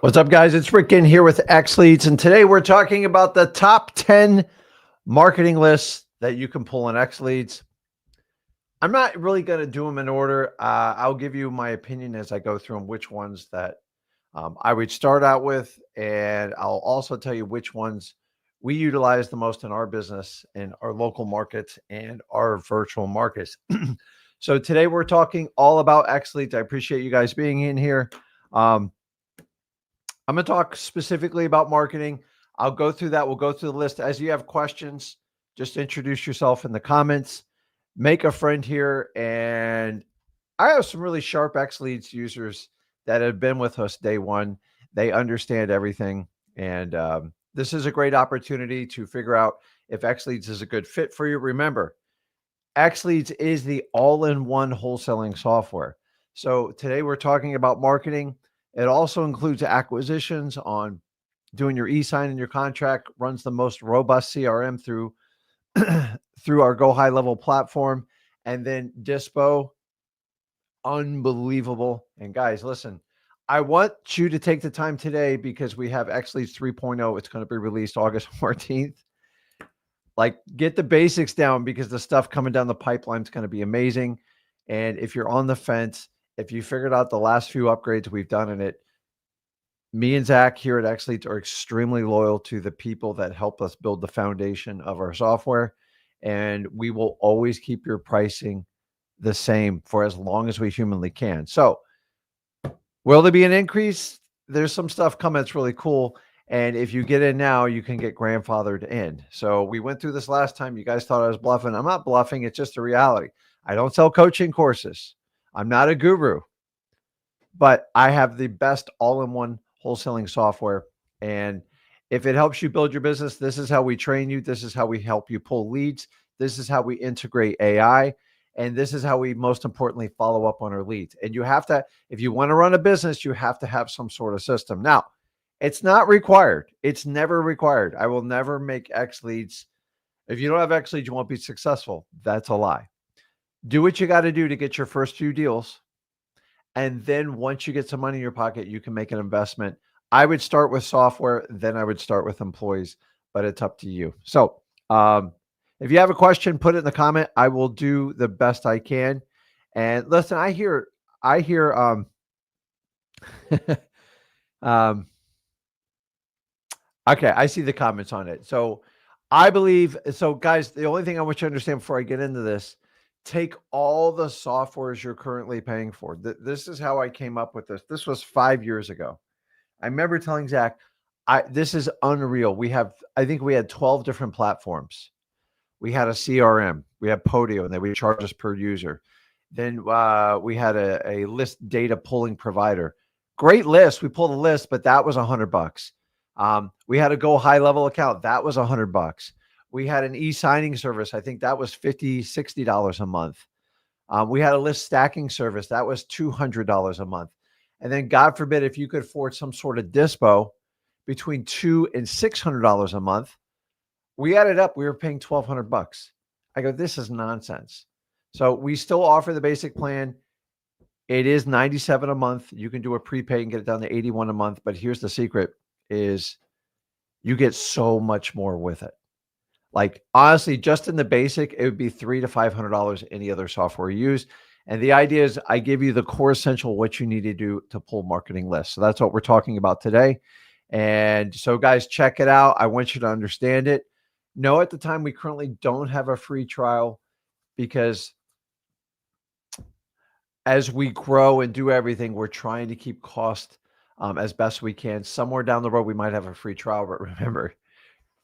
What's up, guys? It's Rick in here with XLeads, and today we're talking about the top 10 marketing lists that you can pull in XLeads. I'm not really going to do them in order. I'll give you my opinion as I go through them, which ones that I would start out with, and I'll also tell you which ones we utilize the most in our business, in our local markets, and our virtual markets. So today we're talking all about XLeads. I appreciate you guys being in here. I'm going to talk specifically about marketing. I'll go through that. We'll go through the list. As you have questions, just introduce yourself in the comments, make a friend here. And I have some really sharp XLeads users that have been with us day one. They understand everything. And this is a great opportunity to figure out if XLeads is a good fit for you. Remember, XLeads is the all-in-one wholesaling software. So today we're talking about marketing. It also includes acquisitions on doing your e-sign and your contract, runs the most robust CRM through through our Go High Level platform, and then Dispo, unbelievable. And guys, listen, I want you to take the time today because we have XLeads 3.0. It's going to be released August 14th. Like, get the basics down because the stuff coming down the pipeline is going to be amazing. And if you're on the fence, if you figured out the last few upgrades we've done in it, me and Zach here at XLeads are extremely loyal to the people that help us build the foundation of our software. And we will always keep your pricing the same for as long as we humanly can. So will there be an increase? There's some stuff coming that's really cool. And if you get in now, you can get grandfathered in. So we went through this last time. You guys thought I was bluffing. I'm not bluffing. It's just a reality. I don't sell coaching courses. I'm not a guru, but I have the best all-in-one wholesaling software. And if it helps you build your business, this is how we train you. This is how we help you pull leads. This is how we integrate AI. And this is how we, most importantly, follow up on our leads. And you have to, if you want to run a business, you have to have some sort of system. Now, it's not required. It's never required. I will never make XLeads. If you don't have XLeads, you won't be successful. That's a lie. Do what you got to do to get your first few deals. And then once you get some money in your pocket, you can make an investment. I would start with software, then I would start with employees, but it's up to you. So if you have a question, put it in the comment. I will do the best I can. And listen, I hear okay, I see the comments on it. So I believe, so guys, the only thing I want you to understand before I get into this, take all the softwares you're currently paying for. This is how I came up with this. This was 5 years ago. I remember telling Zach, this is unreal. I think we had 12 different platforms. We had a CRM, we had Podio, and then we charge us per user. Then we had a list data pulling provider. Great list. We pulled a list, but that was $100. We had a Go High Level account. That was $100. We had an e-signing service. I think that was $50, $60 a month. We had a list stacking service. That was $200 a month. And then God forbid, if you could afford some sort of dispo between $200 and $600 a month, we added up, we were paying $1,200. I go, this is nonsense. So we still offer the basic plan. It is $97 a month. You can do a prepay and get it down to $81 a month. But here's the secret is you get so much more with it. Like, honestly, just in the basic, it would be $300 to $500 any other software you use. And the idea is I give you the core essential, what you need to do to pull marketing lists. So that's what we're talking about today. And so guys, check it out. I want you to understand it. No, at the time, we currently don't have a free trial because as we grow and do everything, we're trying to keep cost as best we can. Somewhere down the road, we might have a free trial, but remember,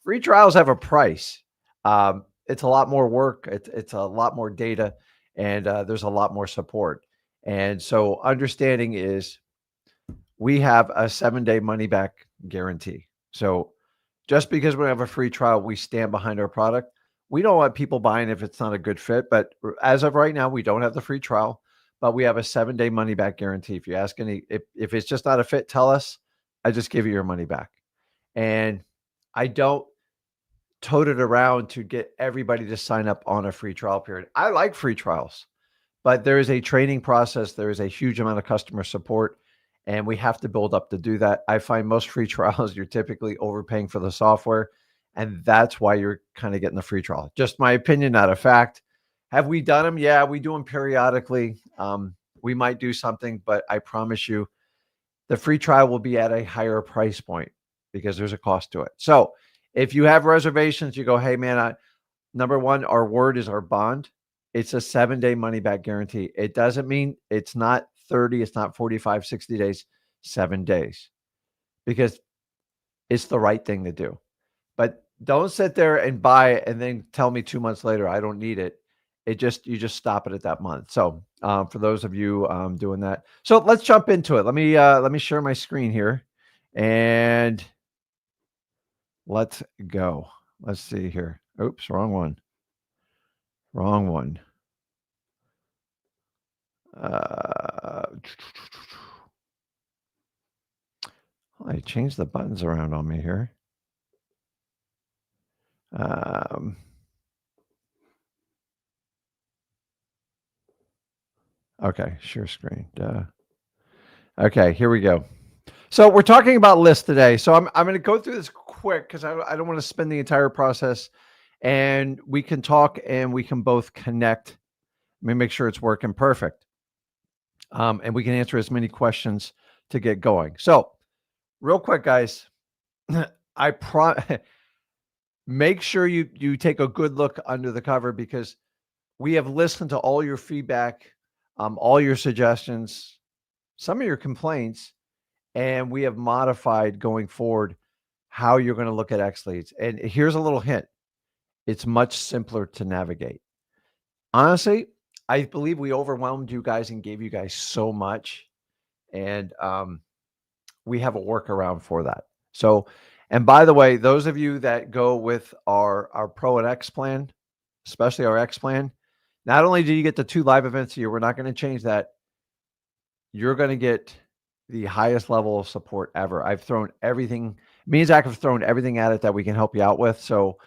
free trials have a price. It's a lot more work. It's a lot more data, and there's a lot more support. And so understanding is we have a 7-day money back guarantee. So just because we have a free trial, we stand behind our product. We don't want people buying if it's not a good fit. But as of right now, we don't have the free trial, but we have a 7-day money back guarantee. If you ask if it's just not a fit, tell us. I just give you your money back. And I don't tote it around to get everybody to sign up on a free trial period. I like free trials, but there is a training process. There is a huge amount of customer support. and we have to build up to do that. I find most free trials, you're typically overpaying for the software, and that's why you're kind of getting the free trial. Just my opinion, not a fact. Have we done them? Yeah, we do them periodically. We might do something, but I promise you, the free trial will be at a higher price point because there's a cost to it. So if you have reservations, you go, hey man, number one, our word is our bond. It's a 7-day money back guarantee. It doesn't mean it's not 30, it's not 45, 60 days, 7 days, because it's the right thing to do. But don't sit there and buy it and then tell me 2 months later, I don't need it. You just stop it at that month. So for those of you doing that. So let's jump into it. Let me share my screen here and let's go. Let's see here. Oops, wrong one. Wrong one. I changed the buttons around on me here. Okay, share screen. Duh. Okay, here we go. So we're talking about lists today. So I'm going to go through this quick because I don't want to spend the entire process, and we can talk and we can both connect. Let me make sure it's working perfect. And we can answer as many questions to get going. So real quick, guys, make sure you take a good look under the cover, because we have listened to all your feedback, all your suggestions, some of your complaints, and we have modified going forward how you're going to look at XLeads. And here's a little hint. It's much simpler to navigate. Honestly, I believe we overwhelmed you guys and gave you guys so much. And we have a workaround for that. So, and by the way, those of you that go with our Pro and X plan, especially our X plan, not only do you get the 2 live events a year, we're not going to change that. You're going to get the highest level of support ever. I've thrown everything, me and Zach have thrown everything at it that we can help you out with. So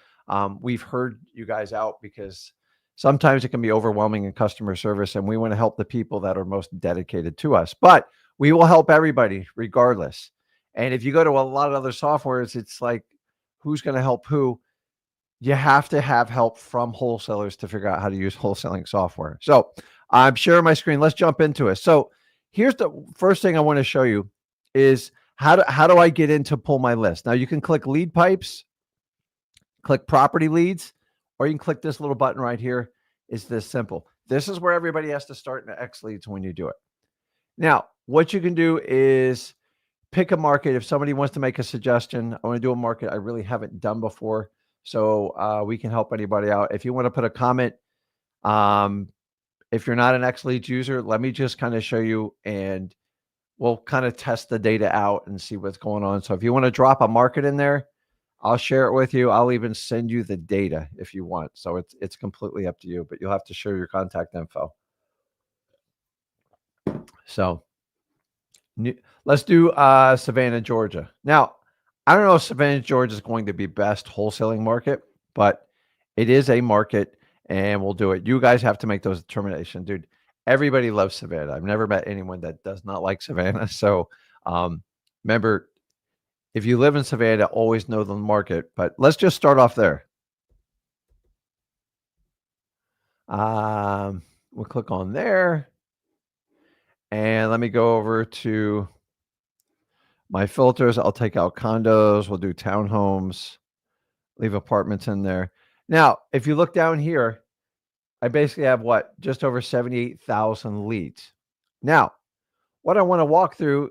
we've heard you guys out, because sometimes it can be overwhelming in customer service, and we want to help the people that are most dedicated to us. But we will help everybody regardless. And if you go to a lot of other softwares, it's like, who's going to help who? You have to have help from wholesalers to figure out how to use wholesaling software. So I'm sharing my screen. Let's jump into it. So here's the first thing I want to show you is how do I get in to pull my list? Now you can click lead pipes, click property leads, or you can click this little button right here. It's this simple. This is where everybody has to start in XLeads when you do it. Now, what you can do is pick a market. If somebody wants to make a suggestion, I want to do a market I really haven't done before. So we can help anybody out. If you want to put a comment, if you're not an XLeads user, let me just kind of show you, and we'll kind of test the data out and see what's going on. So if you want to drop a market in there, I'll share it with you. I'll even send you the data if you want. So it's completely up to you, but you'll have to share your contact info. So let's do Savannah, Georgia. Now, I don't know if Savannah, Georgia is going to be best wholesaling market, but it is a market, and we'll do it. You guys have to make those determinations, dude. Everybody loves Savannah. I've never met anyone that does not like Savannah. So remember, if you live in Savannah, always know the market. But let's just start off there. We'll click on there. And let me go over to my filters. I'll take out condos. We'll do townhomes, leave apartments in there. Now, if you look down here, I basically have what? Just over 78,000 leads. Now, what I want to walk through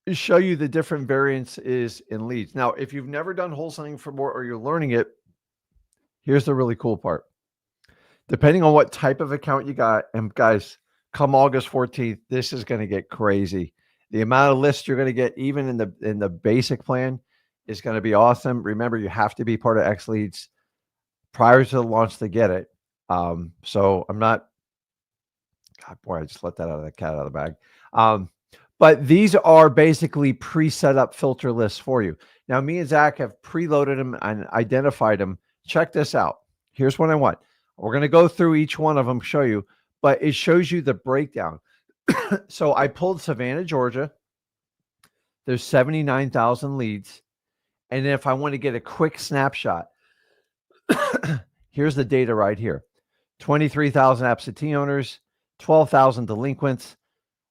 is show you the different variances in leads. Now, if you've never done wholesaling for more, or you're learning it, here's the really cool part. Depending on what type of account you got, and guys, come August 14th, this is going to get crazy. The amount of lists you're going to get, even in the basic plan, is going to be awesome. Remember, you have to be part of XLeads prior to the launch to get it. So I'm not, God, boy, I just let that out of the cat out of the bag. But these are basically pre-set up filter lists for you. Now, me and Zach have preloaded them and identified them. Check this out. Here's what I want. We're going to go through each one of them, show you, but it shows you the breakdown. So I pulled Savannah, Georgia. There's 79,000 leads. And then if I want to get a quick snapshot, here's the data right here. 23,000 absentee owners, 12,000 delinquents.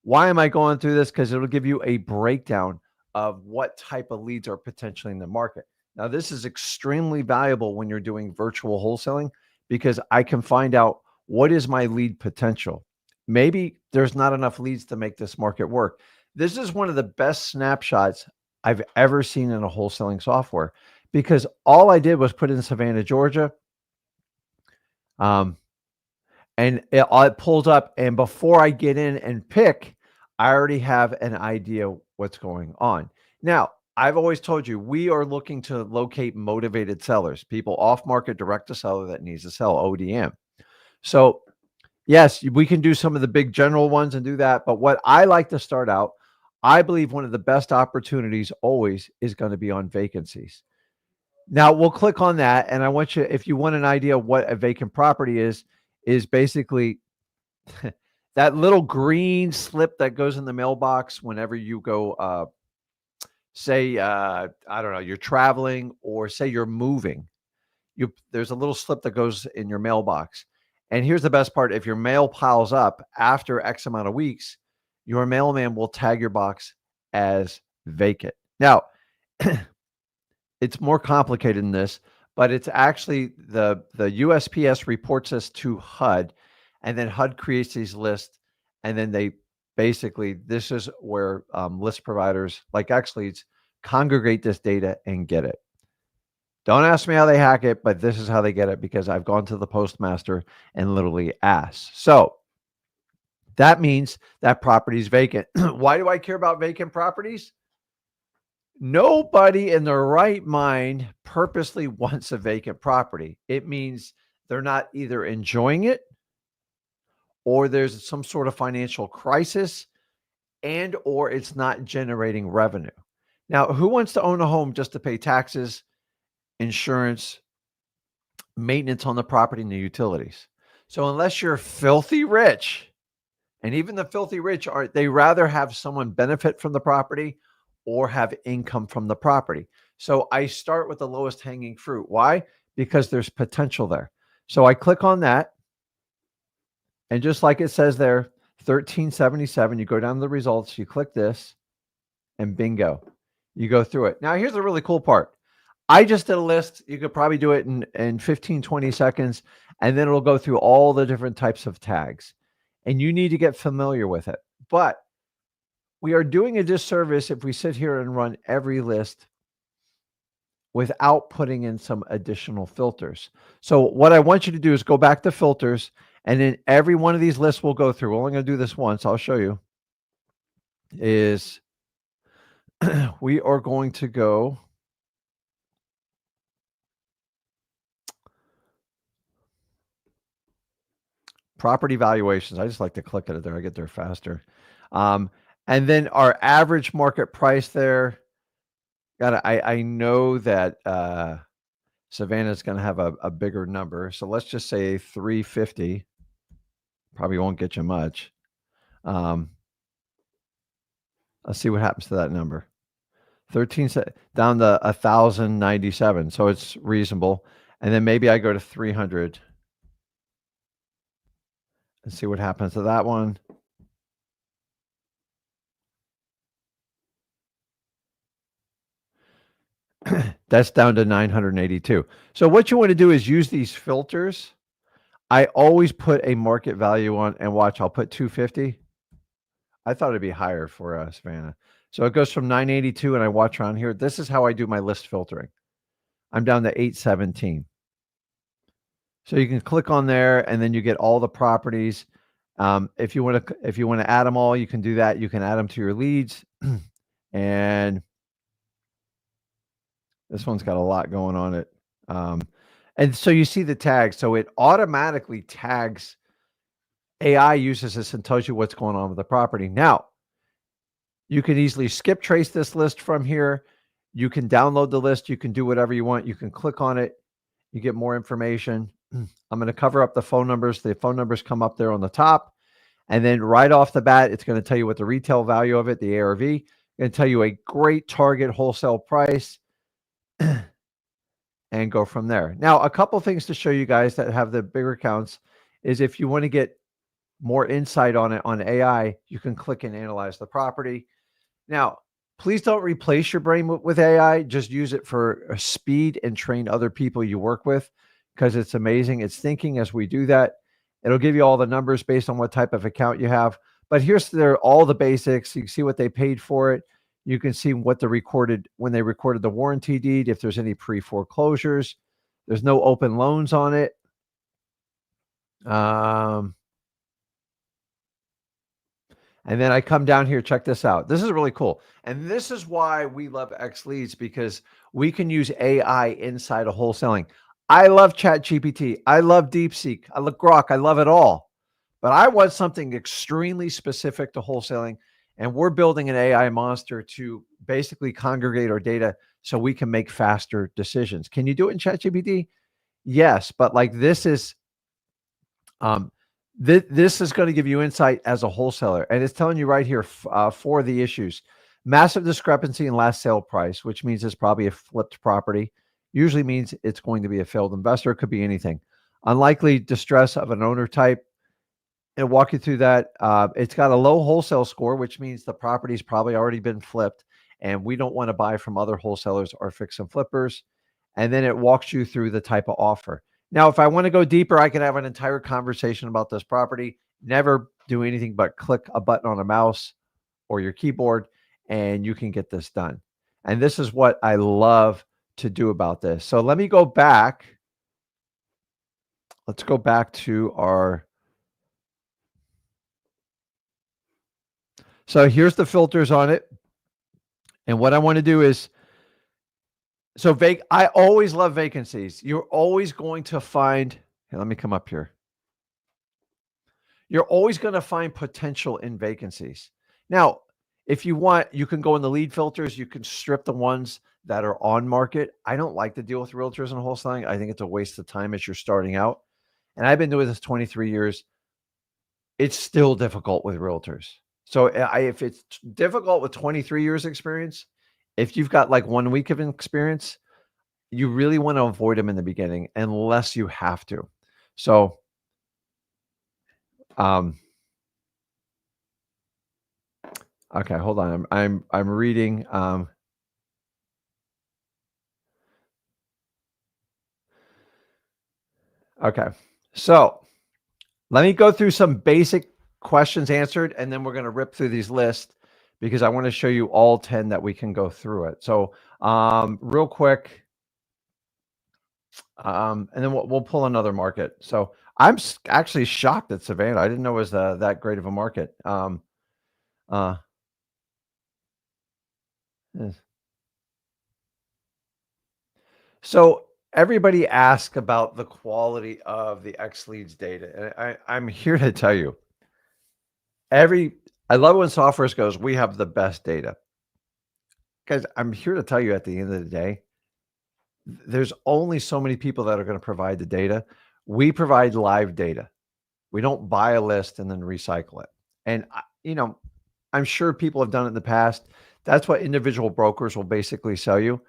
Why am I going through this? Because it'll give you a breakdown of what type of leads are potentially in the market. Now, this is extremely valuable when you're doing virtual wholesaling because I can find out what is my lead potential. Maybe there's not enough leads to make this market work. This is one of the best snapshots I've ever seen in a wholesaling software because all I did was put in Savannah, Georgia. And it pulls up. And before I get in and pick, I already have an idea what's going on. Now, I've always told you, we are looking to locate motivated sellers, people off market, direct to seller that needs to sell, ODM. So yes, we can do some of the big general ones and do that. But what I like to start out, I believe one of the best opportunities always is going to be on vacancies. Now we'll click on that. And I want you, if you want an idea of what a vacant property is basically that little green slip that goes in the mailbox whenever you go, say, I don't know, you're traveling or say you're moving. There's a little slip that goes in your mailbox. And here's the best part. If your mail piles up after X amount of weeks, your mailman will tag your box as vacant. Now, it's more complicated than this, but it's actually the USPS reports this to HUD, and then HUD creates these lists, and then they basically, this is where list providers like XLeads congregate this data and get it. Don't ask me how they hack it, but this is how they get it because I've gone to the postmaster and literally asked. So that means that property is vacant. Why do I care about vacant properties? Nobody in their right mind purposely wants a vacant property. It means they're not either enjoying it or there's some sort of financial crisis and or it's not generating revenue. Now, who wants to own a home just to pay taxes, insurance, maintenance on the property and the utilities? So unless you're filthy rich, and even the filthy rich they rather have someone benefit from the property or have income from the property. So I start with the lowest hanging fruit. Why? Because there's potential there. So I click on that. And just like it says there, 1377, you go down to the results, you click this, and bingo, you go through it. Now, here's the really cool part. I just did a list. You could probably do it in 15, 20 seconds, and then it'll go through all the different types of tags. And you need to get familiar with it. But we are doing a disservice if we sit here and run every list without putting in some additional filters. So what I want you to do is go back to filters, and then every one of these lists we'll go through. We're only going to do this once. I'll show you. Is we are going to go property valuations. I just like to click at it there. I get there faster. And then our average market price there. I know that Savannah's going to have a bigger number. So let's just say 350. Probably won't get you much. Let's see what happens to that number. 13 down to 1,097. So it's reasonable. And then maybe I go to 300 and see what happens to that one. That's down to 982. So what you want to do is use these filters. I always put a market value on, and watch, I'll put 250. I thought it'd be higher for Savannah. So it goes from 982, and I watch around here. This is how I do my list filtering. I'm down to 817. So you can click on there, and then you get all the properties. If you want to add them all, you can do that. You can add them to your leads, and this one's got a lot going on it. And so you see the tag. So it automatically tags. AI uses this and tells you what's going on with the property. Now, you can easily skip trace this list from here. You can download the list. You can do whatever you want. You can click on it. You get more information. I'm going to cover up the phone numbers. The phone numbers come up there on the top. And then right off the bat, it's going to tell you what the retail value of it, the ARV, going to tell you a great target wholesale price and go from there. Now, a couple things to show you guys that have the bigger accounts is if you want to get more insight on it on AI, you can click and analyze the property. Now, please don't replace your brain with AI. Just use it for speed and train other people you work with because it's amazing. It's thinking as we do that. It'll give you all the numbers based on what type of account you have. But here's all the basics. You can see what they paid for it. You can see what when they recorded the warranty deed, if there's any pre-foreclosures. There's no open loans on it. And then I come down here, check this out. This is really cool. And this is why we love XLeads, because we can use AI inside of wholesaling. I love ChatGPT. I love DeepSeek. I love Grok. I love it all. But I want something extremely specific to wholesaling. And we're building an AI monster to basically congregate our data so we can make faster decisions. Can you do it in ChatGPT? Yes. But like this is this is going to give you insight as a wholesaler, and it's telling you right here for the issues: massive discrepancy in last sale price, which means it's probably a flipped property. Usually means it's going to be a failed investor. It could be anything. Unlikely distress of an owner type. It'll walk you through that. It's got a low wholesale score, which means the property's probably already been flipped, and we don't want to buy from other wholesalers or fix and flippers. And then it walks you through the type of offer. Now, if I want to go deeper, I can have an entire conversation about this property. Never do anything but click a button on a mouse or your keyboard, and you can get this done. And this is what I love to do about this. So let me go back. Let's go back to our. So here's the filters on it. And what I want to do is, I always love vacancies. You're always going to find, here, let me come up here. You're always going to find potential in vacancies. Now, if you want, you can go in the lead filters. You can strip the ones that are on market. I don't like to deal with realtors and wholesaling. I think it's a waste of time as you're starting out. And I've been doing this 23 years. It's still difficult with realtors. So if it's difficult with 23 years experience, if you've got like 1 week of experience, you really want to avoid them in the beginning unless you have to. So, okay, hold on. I'm reading. Okay, so let me go through some basic questions answered, and then we're going to rip through these lists because I want to show you all 10 that we can go through it. So, real quick, and then we'll pull another market. So I'm actually shocked at Savannah. I didn't know it was that great of a market. So everybody asks about the quality of the XLeads data, and I'm here to tell you, I love when software goes, we have the best data. Guys, I'm here to tell you at the end of the day, there's only so many people that are going to provide the data. We provide live data. We don't buy a list and then recycle it. And, I'm sure people have done it in the past. That's what individual brokers will basically sell you,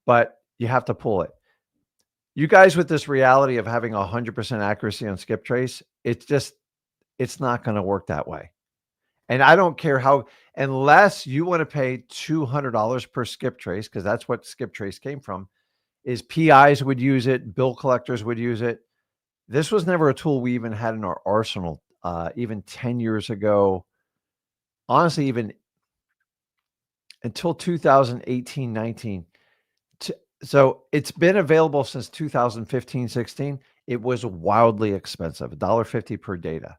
but you have to pull it. You guys with this reality of having 100% accuracy on skip trace, it's not going to work that way. And I don't care unless you want to pay $200 per skip trace, because that's what skip trace came from, is PIs would use it, bill collectors would use it. This was never a tool we even had in our arsenal, even 10 years ago. Honestly, even until 2018, 19. So it's been available since 2015, 16. It was wildly expensive, $1.50 per data.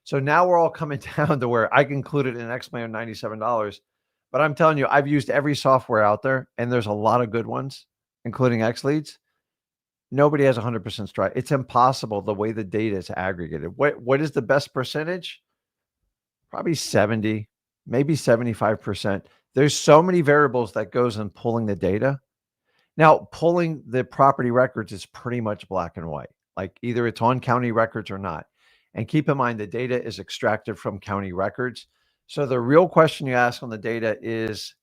So now we're all coming down to where I can include it in XPlan $97. But I'm telling you, I've used every software out there, and there's a lot of good ones, including XLeads. Nobody has 100% strike. It's impossible the way the data is aggregated. What is the best percentage? Probably 70, maybe 75%. There's so many variables that goes in pulling the data. Now, pulling the property records is pretty much black and white. Like either it's on county records or not. And keep in mind, the data is extracted from county records. So the real question you ask on the data is,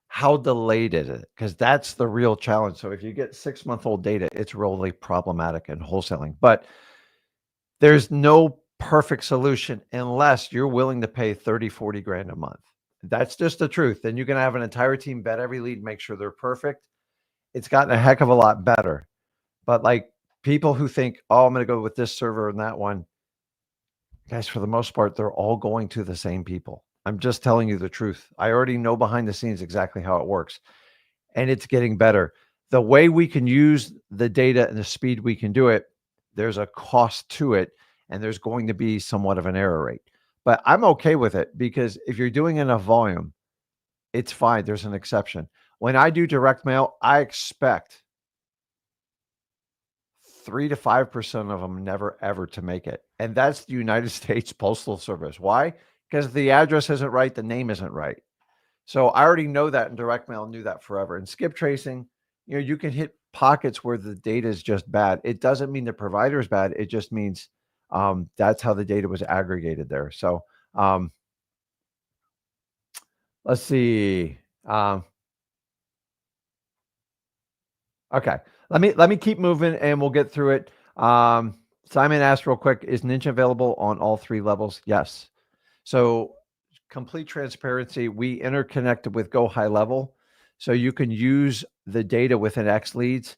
how delayed is it? Because that's the real challenge. So if you get 6-month-old data, it's really problematic in wholesaling. But there's no perfect solution unless you're willing to pay 30, 40 grand a month. That's just the truth. Then you're going to have an entire team vet every lead, make sure they're perfect. It's gotten a heck of a lot better. But like people who think, oh, I'm going to go with this server and that one, guys, for the most part, they're all going to the same people. I'm just telling you the truth. I already know behind the scenes exactly how it works, and it's getting better. The way we can use the data and the speed we can do it, there's a cost to it, and there's going to be somewhat of an error rate. But I'm okay with it because if you're doing enough volume, it's fine. There's an exception. When I do direct mail, I expect 3 to 5% of them never ever to make it. And that's the United States Postal Service. Why? Because the address isn't right, the name isn't right. So I already know that in direct mail, knew that forever. And skip tracing, you can hit pockets where the data is just bad. It doesn't mean the provider is bad. It just means that's how the data was aggregated there. So let's see. Okay, let me keep moving and we'll get through it. Simon asked real quick, is Ninja available on all 3 levels? Yes. So complete transparency, we interconnected with Go High Level. So you can use the data within XLeads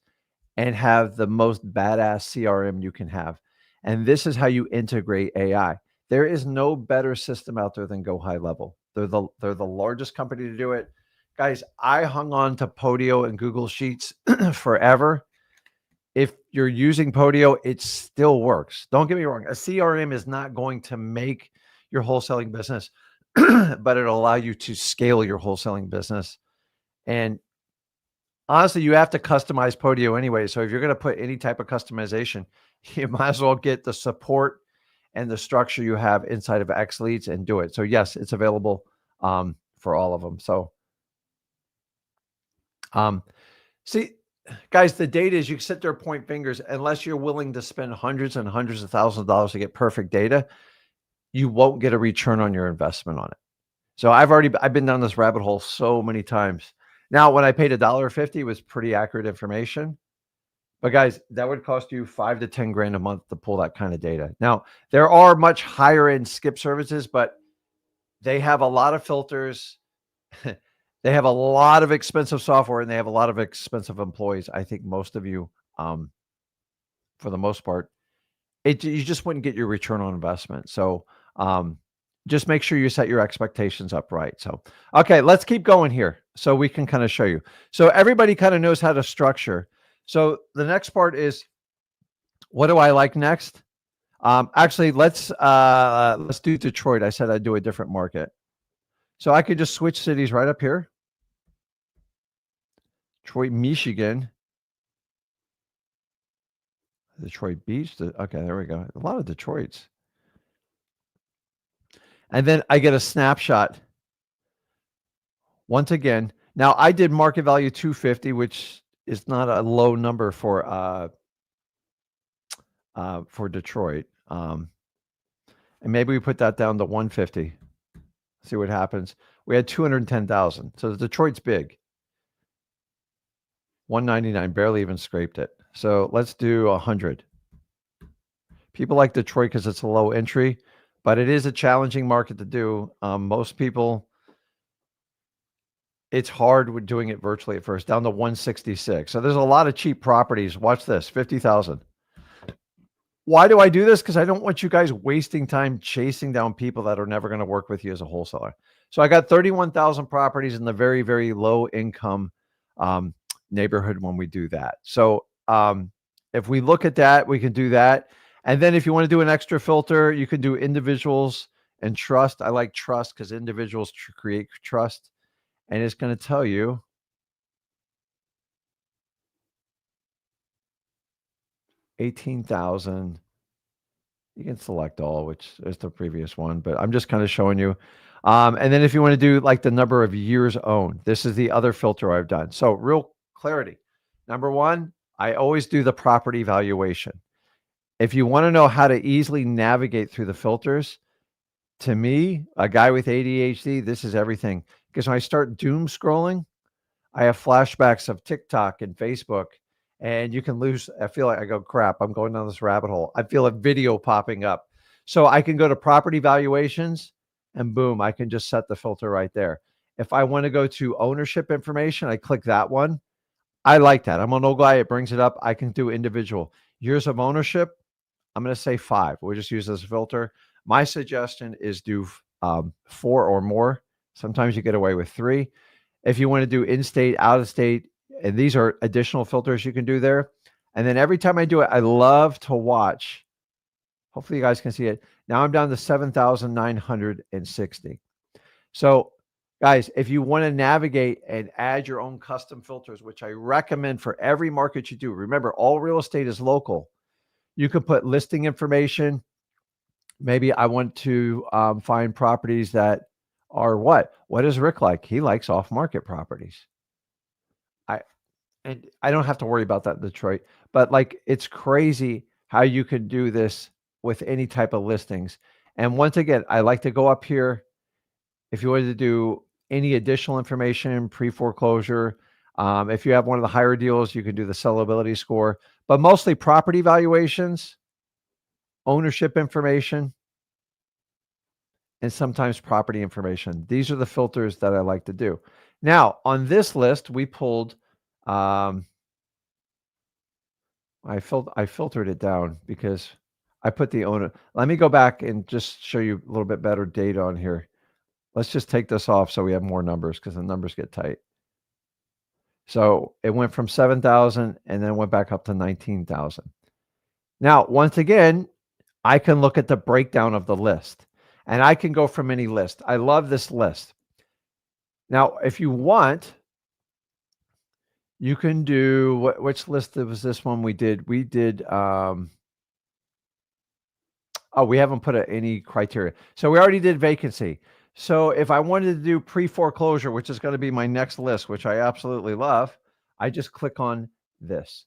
and have the most badass CRM you can have. And this is how you integrate AI. There is no better system out there than Go High Level. They're the largest company to do it. Guys, I hung on to Podio and Google Sheets forever. If you're using Podio, it still works. Don't get me wrong. A CRM is not going to make your wholesaling business, but it'll allow you to scale your wholesaling business. And honestly, you have to customize Podio anyway. So if you're going to put any type of customization, you might as well get the support and the structure you have inside of XLeads and do it. So yes, it's available for all of them. So see, guys, the data is you sit there, point fingers, unless you're willing to spend hundreds and hundreds of thousands of dollars to get perfect data, you won't get a return on your investment on it. So I've been down this rabbit hole so many times. Now, when I paid $1.50, it was pretty accurate information. But guys, that would cost you 5 to 10 grand a month to pull that kind of data. Now, there are much higher end skip services, but they have a lot of filters. They have a lot of expensive software and they have a lot of expensive employees. I think most of you, for the most part, you just wouldn't get your return on investment. So just make sure you set your expectations up right. So, okay, let's keep going here so we can kind of show you. So everybody kind of knows how to structure. So the next part is, what do I like next? Actually, let's do Detroit. I said I'd do a different market. So I could just switch cities right up here. Detroit, Michigan. Detroit Beach. Okay, there we go. A lot of Detroits. And then I get a snapshot. Once again, now I did market value 250, which is not a low number for Detroit. And maybe we put that down to 150. See what happens. We had 210,000. So Detroit's big. 199, barely even scraped it. So let's do 100. People like Detroit because it's a low entry, but it is a challenging market to do. Most people, it's hard with doing it virtually at first, down to 166. So there's a lot of cheap properties. Watch this, 50,000. Why do I do this? Because I don't want you guys wasting time chasing down people that are never going to work with you as a wholesaler. So I got 31,000 properties in the very, very low income neighborhood when we do that. So if we look at that, we can do that. And then if you want to do an extra filter, you can do individuals and trust. I like trust because individuals create trust. And it's going to tell you 18,000. You can select all, which is the previous one, but I'm just kind of showing you. And then if you want to do like the number of years owned, this is the other filter I've done. So real clarity. Number one, I always do the property valuation. If you want to know how to easily navigate through the filters, to me, a guy with ADHD, this is everything. Because when I start doom scrolling, I have flashbacks of TikTok and Facebook, and you can lose. I feel like I go, crap, I'm going down this rabbit hole. I feel a video popping up. So I can go to property valuations and boom, I can just set the filter right there. If I want to go to ownership information, I click that one. I like that. I'm an old guy. It brings it up. I can do individual years of ownership. I'm going to say 5. We'll just use this filter. My suggestion is do 4 or more. Sometimes you get away with 3. If you want to do in-state, out-of-state, and these are additional filters you can do there. And then every time I do it, I love to watch. Hopefully you guys can see it. Now I'm down to 7,960. So guys, if you want to navigate and add your own custom filters, which I recommend for every market you do, remember all real estate is local. You can put listing information. Maybe I want to find properties that are what? What does Rick like? He likes off-market properties. And I don't have to worry about that in Detroit, but like it's crazy how you can do this with any type of listings. And once again, I like to go up here. If you wanted to do any additional information, pre-foreclosure, if you have one of the higher deals, you can do the sellability score, but mostly property valuations, ownership information, and sometimes property information. These are the filters that I like to do. Now, on this list, we pulled, I filtered it down because I put the owner. Let me go back and just show you a little bit better data on here. Let's just take this off so we have more numbers because the numbers get tight. So it went from 7,000 and then went back up to 19,000. Now, once again, I can look at the breakdown of the list and I can go from any list. I love this list. Now, if you want, you can do which list was this one we did? We did, oh, we haven't put any criteria. So we already did vacancy. So if I wanted to do pre-foreclosure, which is going to be my next list, which I absolutely love, I just click on this.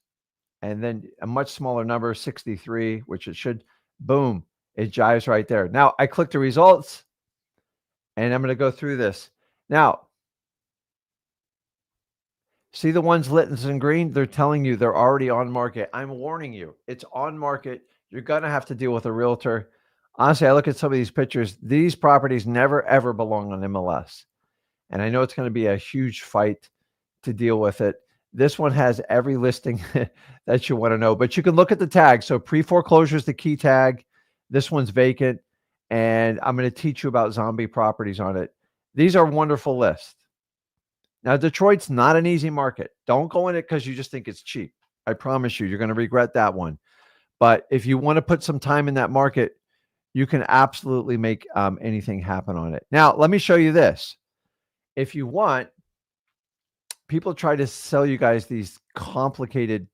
And then a much smaller number, 63, which it should, boom, it jives right there. Now I click the results and I'm going to go through this. Now, see the ones lit in green? They're telling you they're already on market. I'm warning you, it's on market. You're going to have to deal with a realtor. Honestly, I look at some of these pictures. These properties never, ever belong on MLS. And I know it's going to be a huge fight to deal with it. This one has every listing that you want to know, but you can look at the tag. So pre-foreclosure is the key tag. This one's vacant. And I'm going to teach you about zombie properties on it. These are wonderful lists. Now, Detroit's not an easy market. Don't go in it because you just think it's cheap. I promise you, you're going to regret that one. But if you want to put some time in that market, you can absolutely make anything happen on it. Now, let me show you this. If you want, people try to sell you guys these complicated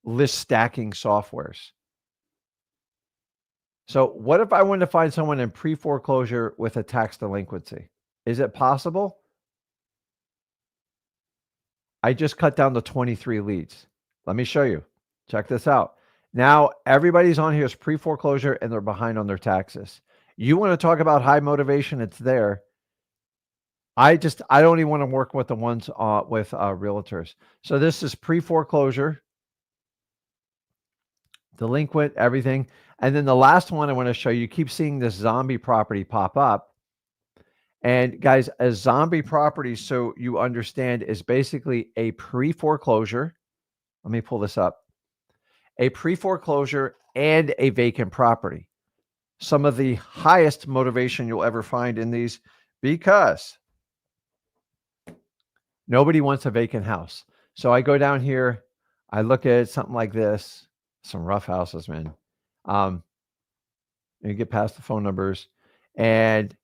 list stacking softwares. So what if I wanted to find someone in pre-foreclosure with a tax delinquency? Is it possible? I just cut down to 23 leads. Let me show you. Check this out. Now, everybody's on here is pre-foreclosure and they're behind on their taxes. You want to talk about high motivation, it's there. I don't even want to work with the ones with realtors. So this is pre-foreclosure, delinquent, everything. And then the last one I want to show you, keep seeing this zombie property pop up. And guys, a zombie property, so you understand, is basically a pre-foreclosure. Let me pull this up. A pre-foreclosure and a vacant property. Some of the highest motivation you'll ever find in these, because nobody wants a vacant house. So I go down here, I look at something like this, some rough houses, man. You get past the phone numbers and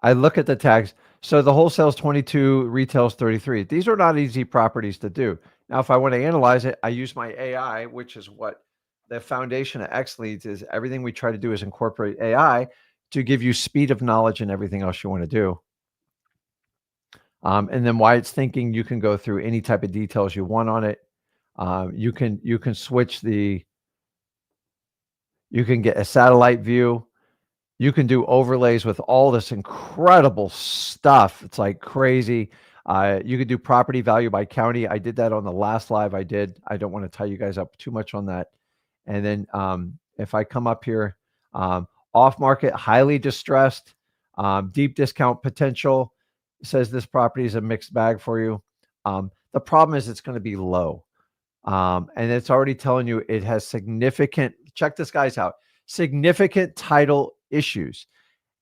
I look at the tags. So the wholesale is 22, retail is 33. These are not easy properties to do. Now, if I want to analyze it, I use my AI, which is what the foundation of XLeads is. Everything we try to do is incorporate AI to give you speed of knowledge and everything else you want to do. And then while it's thinking, you can go through any type of details you want on it. You can switch you can get a satellite view. You can do overlays with all this incredible stuff. It's like crazy. You could do property value by county. I did that on the last live I did. I don't want to tie you guys up too much on that. And then if I come up here, off market, highly distressed, deep discount potential, says this property is a mixed bag for you. The problem is it's going to be low. And it's already telling you it has significant, check this guys out, significant title issues.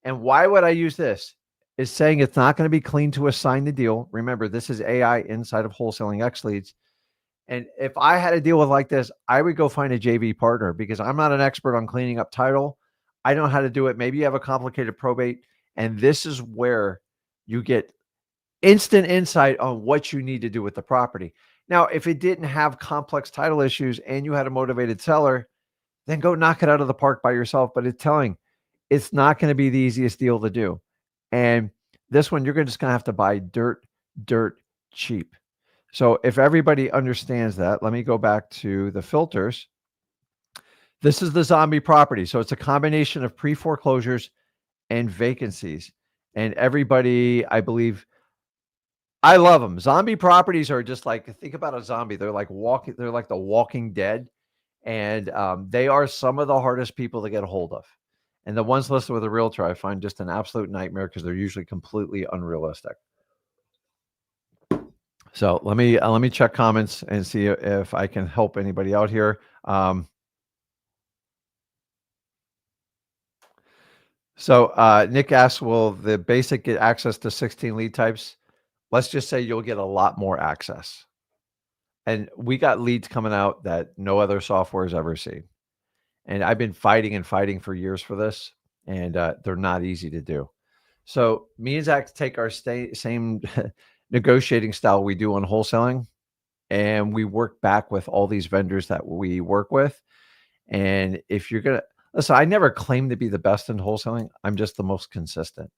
And why would I use this? Is saying it's not going to be clean to assign the deal. Remember, this is AI inside of wholesaling XLeads. And if I had a deal with like this, I would go find a JV partner because I'm not an expert on cleaning up title. I don't know how to do it. Maybe you have a complicated probate. And this is where you get instant insight on what you need to do with the property. Now, if it didn't have complex title issues and you had a motivated seller, then go knock it out of the park by yourself. But it's not going to be the easiest deal to do. And this one, you're just going to have to buy dirt cheap. So if everybody understands that, let me go back to the filters. This is the zombie property. So it's a combination of pre-foreclosures and vacancies. And everybody, I believe, I love them. Zombie properties are just like, think about a zombie. They're like the Walking Dead. And they are some of the hardest people to get a hold of. And the ones listed with a realtor, I find just an absolute nightmare because they're usually completely unrealistic. So let me check comments and see if I can help anybody out here. So Nick asks, will the basic get access to 16 lead types? Let's just say you'll get a lot more access. And we got leads coming out that no other software has ever seen. And I've been fighting for years for this, and they're not easy to do. So me and Zach take our same negotiating style we do on wholesaling, and we work back with all these vendors that we work with. And if you're going to listen, I never claim to be the best in wholesaling. I'm just the most consistent.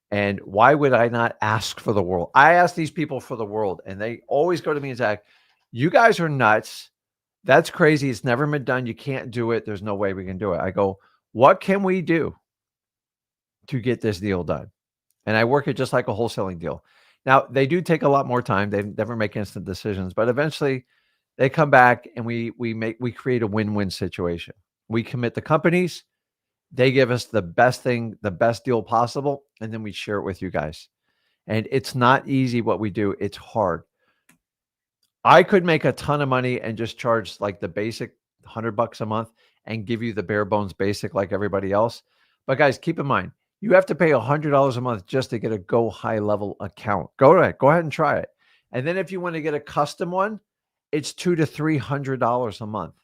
And why would I not ask for the world? I ask these people for the world, and they always go to me and Zach, you guys are nuts. That's crazy. It's never been done. You can't do it. There's no way we can do it. I go, what can we do to get this deal done? And I work it just like a wholesaling deal. Now, they do take a lot more time. They never make instant decisions, but eventually they come back and we create a win-win situation. We commit the companies, they give us the best thing, the best deal possible, and then we share it with you guys. And it's not easy what we do. It's hard. I could make a ton of money and just charge like the basic $100 a month and give you the bare bones basic like everybody else. But guys, keep in mind, you have to pay $100 a month just to get a go high level account. Go ahead and try it. And then if you want to get a custom one, it's $200 to $300 a month.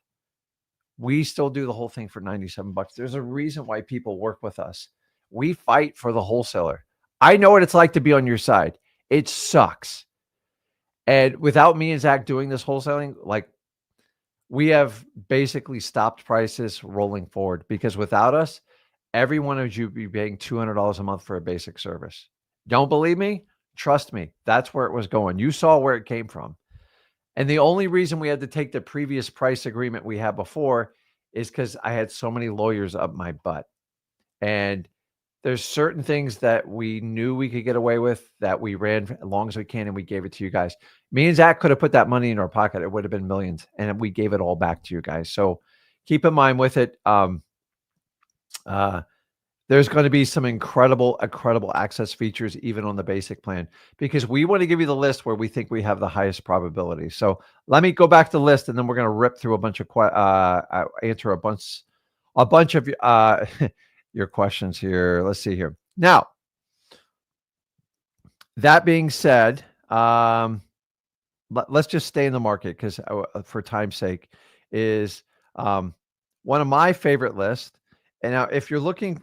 We still do the whole thing for $97. There's a reason why people work with us. We fight for the wholesaler. I know what it's like to be on your side. It sucks. And without me and Zach doing this wholesaling, like we have basically stopped prices rolling forward because without us, every one of you would be paying $200 a month for a basic service. Don't believe me? Trust me. That's where it was going. You saw where it came from. And the only reason we had to take the previous price agreement we had before is because I had so many lawyers up my butt. And there's certain things that we knew we could get away with that we ran as long as we can, and we gave it to you guys. Me and Zach could have put that money in our pocket. It would have been millions, and we gave it all back to you guys. So keep in mind with it. There's going to be some incredible access features even on the basic plan because we want to give you the list where we think we have the highest probability. So let me go back to the list, and then we're going to rip through a bunch of answer a bunch of your questions here. Let's see here. Now, that being said, let's just stay in the market because for time's sake is one of my favorite lists. And now if you're looking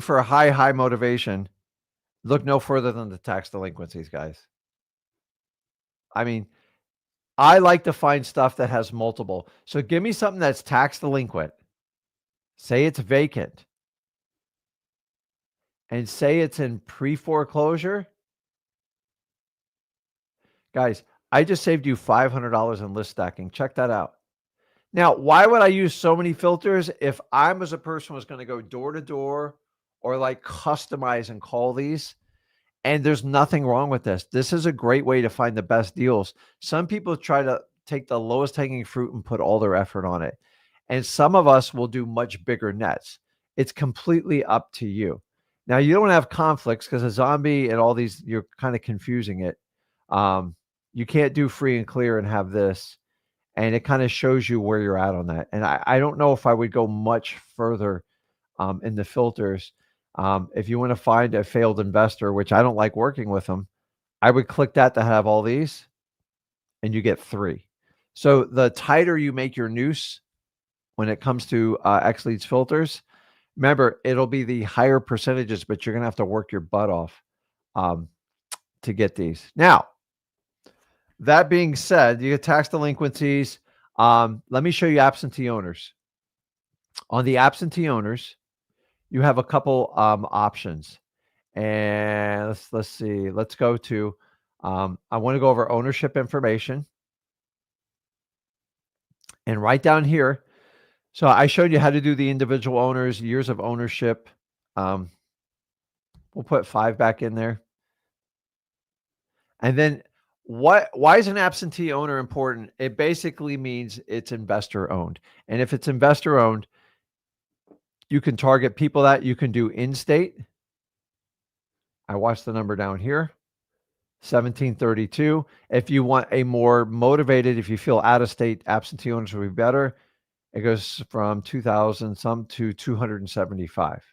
for a high motivation, look no further than the tax delinquencies, guys. I mean, I like to find stuff that has multiple. So give me something that's tax delinquent. Say it's vacant. And say it's in pre-foreclosure. Guys, I just saved you $500 in list stacking. Check that out. Now, why would I use so many filters if I'm as a person was going to go door to door or like customize and call these? And there's nothing wrong with this. This is a great way to find the best deals. Some people try to take the lowest hanging fruit and put all their effort on it. And some of us will do much bigger nets. It's completely up to you. Now, you don't have conflicts because a zombie and all these, you're kind of confusing it. You can't do free and clear and have this. And it kind of shows you where you're at on that. And I don't know if I would go much further in the filters. If you want to find a failed investor, which I don't like working with them, I would click that to have all these, and you get 3. So the tighter you make your noose when it comes to XLeads filters, remember, it'll be the higher percentages, but you're going to have to work your butt off to get these. Now, that being said, you get tax delinquencies. Let me show you absentee owners. On the absentee owners, you have a couple options. And let's see. Let's go to, I want to go over ownership information. And right down here, so I showed you how to do the individual owners, years of ownership. We'll put 5 back in there. And then why is an absentee owner important? It basically means it's investor owned. And if it's investor owned, you can target people that you can do in-state. I watched the number down here, 1732. If you want a more motivated, if you feel out-of-state absentee owners would be better, it goes from 2,000 some to 275.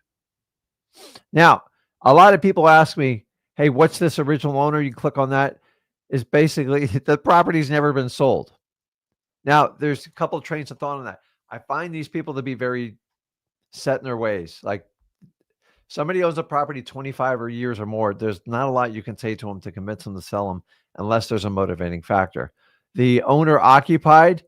Now, a lot of people ask me, hey, what's this original owner? You click on that. Is basically the property's never been sold. Now, there's a couple of trains of thought on that. I find these people to be very set in their ways. Like somebody owns a property 25 or years or more. There's not a lot you can say to them to convince them to sell them unless there's a motivating factor. The owner occupied,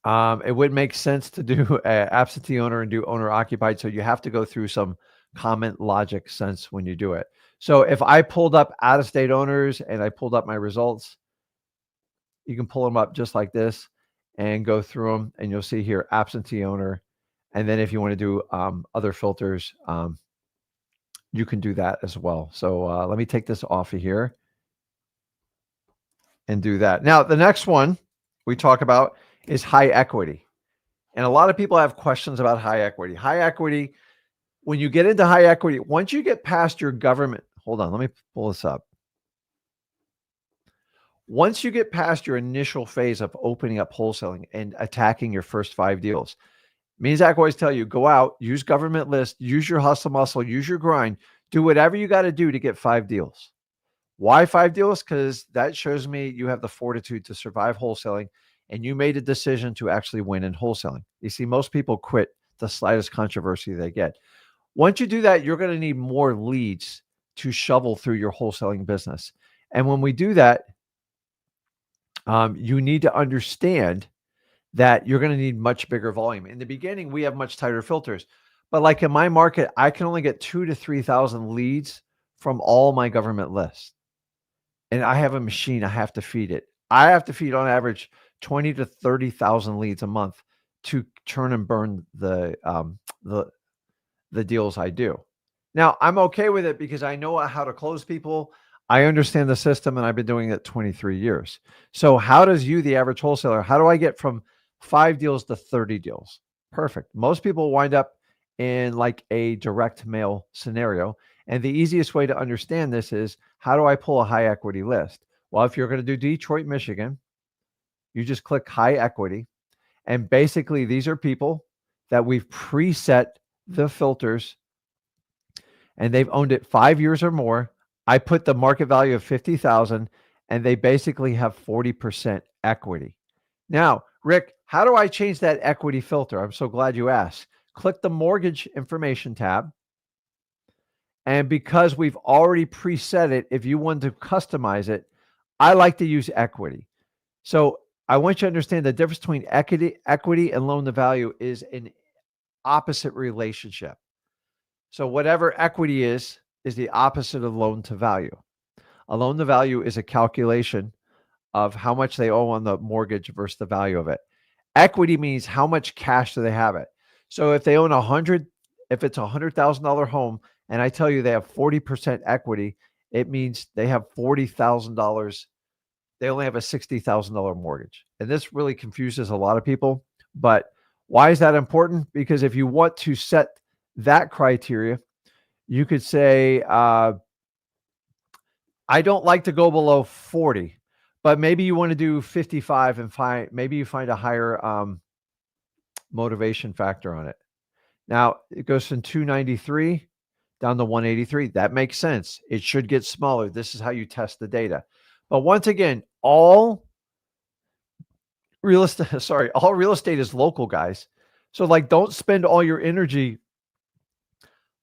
it would make sense to do absentee owner and do owner occupied. So you have to go through some common logic sense when you do it. So if I pulled up out-of-state owners and I pulled up my results, you can pull them up just like this and go through them, and you'll see here absentee owner. And then if you want to do other filters, you can do that as well. So let me take this off of here and do that. Now, the next one we talk about is high equity. And a lot of people have questions about high equity. High equity, when you get into high equity, once you get past your government, hold on, let me pull this up. Once you get past your initial phase of opening up wholesaling and attacking your first 5 deals, me and Zach always tell you, go out, use government list, use your hustle muscle, use your grind, do whatever you got to do to get 5 deals. Why 5 deals? Because that shows me you have the fortitude to survive wholesaling and you made a decision to actually win in wholesaling. You see, most people quit the slightest controversy they get. Once you do that, you're going to need more leads to shovel through your wholesaling business. And when we do that, you need to understand that you're going to need much bigger volume. In the beginning, we have much tighter filters. But like in my market, I can only get 2,000 to 3,000 leads from all my government lists. And I have a machine, I have to feed it. I have to feed on average 20 to 30,000 leads a month to turn and burn the deals I do. Now, I'm okay with it because I know how to close people. I understand the system and I've been doing it 23 years. So how does you, the average wholesaler, how do I get from 5 deals to 30 deals? Perfect. Most people wind up in like a direct mail scenario. And the easiest way to understand this is, how do I pull a high equity list? Well, if you're going to do Detroit, Michigan, you just click high equity. And basically, these are people that we've preset the filters and they've owned it 5 years or more. I put the market value of 50,000 and they basically have 40% equity. Now, Rick, how do I change that equity filter? I'm so glad you asked. Click the mortgage information tab. And because we've already preset it, if you want to customize it, I like to use equity. So I want you to understand the difference between equity and loan to value is an opposite relationship. So whatever equity is the opposite of loan to value. A loan to value is a calculation of how much they owe on the mortgage versus the value of it. Equity means how much cash do they have it. So if they own if it's $100,000 home, and I tell you they have 40% equity, it means they have $40,000. They only have a $60,000 mortgage. And this really confuses a lot of people. But why is that important? Because if you want to set that criteria, you could say, I don't like to go below 40, but maybe you want to do 55 and maybe you find a higher motivation factor on it. Now it goes from 293 down to 183. That makes sense. It should get smaller. This is how you test the data. But once again, all real estate is local, guys. So like, don't spend all your energy.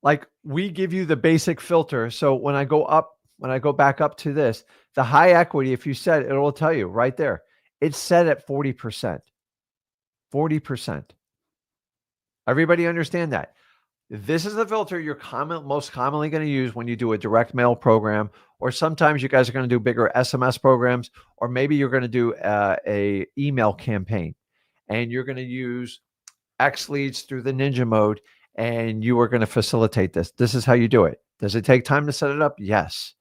Like, we give you the basic filter. So when I go back up to this, the high equity, if you set it will tell you right there, it's set at 40%. 40%. Everybody understand that? This is the filter you're most commonly going to use when you do a direct mail program, or sometimes you guys are going to do bigger SMS programs, or maybe you're going to do a email campaign, and you're going to use XLeads through the ninja mode, and you are going to facilitate this. This is how you do it. Does it take time to set it up? Yes.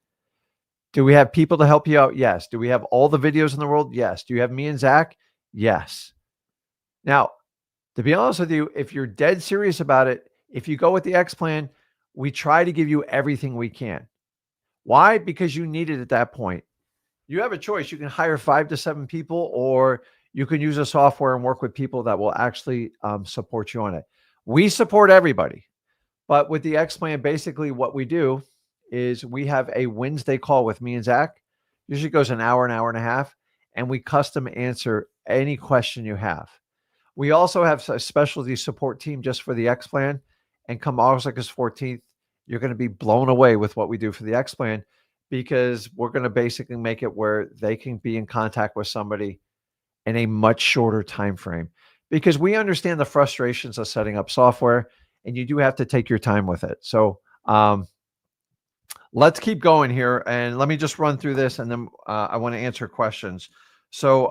Do we have people to help you out? Yes. Do we have all the videos in the world? Yes. Do you have me and Zach? Yes. Now, to be honest with you, if you're dead serious about it, if you go with the X plan, we try to give you everything we can. Why? Because you need it at that point. You have a choice. You can hire 5 to 7 people, or you can use a software and work with people that will actually support you on it. We support everybody. But with the X plan, basically what we do is we have a Wednesday call with me and Zach. Usually goes an hour and a half, and we custom answer any question you have. We also have a specialty support team just for the X plan. And come August 14th, you're going to be blown away with what we do for the X plan, because we're going to basically make it where they can be in contact with somebody in a much shorter time frame, because we understand the frustrations of setting up software, and you do have to take your time with it. So let's keep going here, and let me just run through this, and then I want to answer questions. So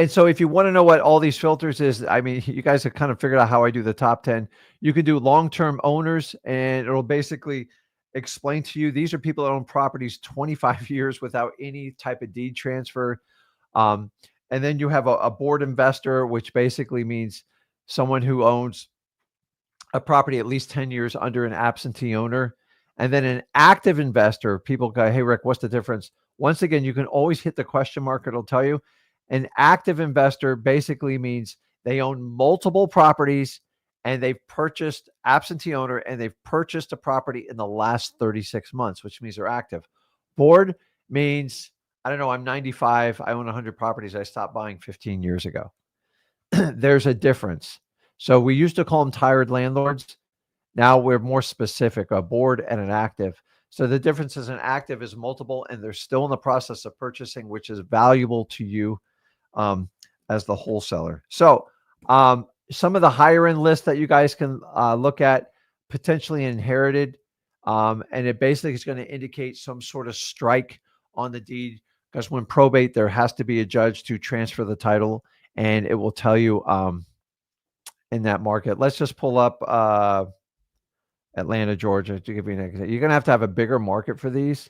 so if you want to know what all these filters is, I mean, you guys have kind of figured out how I do the top 10. You can do long-term owners, and it'll basically explain to you, these are people that own properties 25 years without any type of deed transfer. And then you have a board investor, which basically means someone who owns a property at least 10 years under an absentee owner. And then an active investor, people go, hey, Rick, what's the difference? Once again, you can always hit the question mark. It'll tell you. An active investor basically means they own multiple properties, and they've purchased absentee owner, and they've purchased a property in the last 36 months, which means they're active. Board means, I don't know, I'm 95. I own 100 properties. I stopped buying 15 years ago. There's a difference. So we used to call them tired landlords. Now we're more specific, a board and an active. So the difference is, an active is multiple, and they're still in the process of purchasing, which is valuable to you as the wholesaler. So some of the higher end lists that you guys can look at, potentially inherited, and it basically is going to indicate some sort of strike on the deed, because when probate, there has to be a judge to transfer the title, and it will tell you in that market. Let's just pull up Atlanta, Georgia, to give you an example. You're going to have a bigger market for these.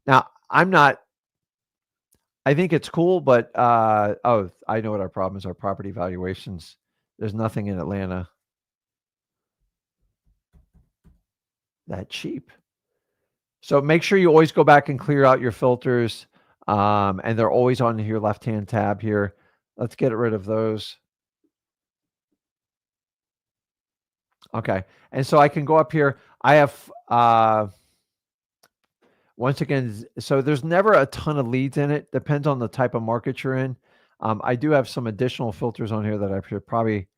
Now, I think it's cool, but I know what our problem is. Our property valuations. There's nothing in Atlanta that cheap. So make sure you always go back and clear out your filters. And they're always on your left-hand tab here. Let's get rid of those. Okay. And so I can go up here. I have, once again, so there's never a ton of leads in it. Depends on the type of market you're in. I do have some additional filters on here that I should probably